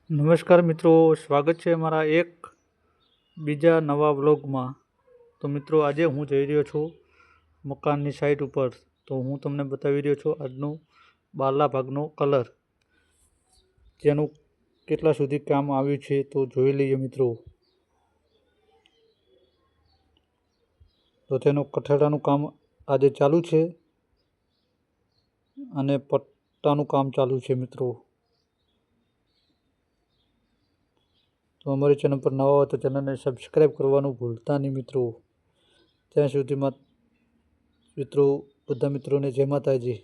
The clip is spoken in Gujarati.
નમસ્કાર મિત્રો, સ્વાગત છે મારા એક બીજા નવા વ્લોગમાં। તો મિત્રો આજે હું જઈ રહ્યો છું મકાનની સાઇટ ઉપર। તો હું તમને બતાવી રહ્યો છું આજનું બહારના ભાગનો કલર, જેનું કેટલા સુધી કામ આવ્યું છે તો જોઈ લઈએ મિત્રો। તો તેનું કઠેડાનું કામ આજે ચાલુ છે અને પટ્ટાનું કામ ચાલુ છે મિત્રો। તો અમારી ચેનલ પર નવા હોય તો ચેનલને સબસ્ક્રાઈબ કરવાનું ભૂલતા નહીં મિત્રો। ત્યાં સુધીમાં મિત્રો, બધા મિત્રોને જય માતાજી।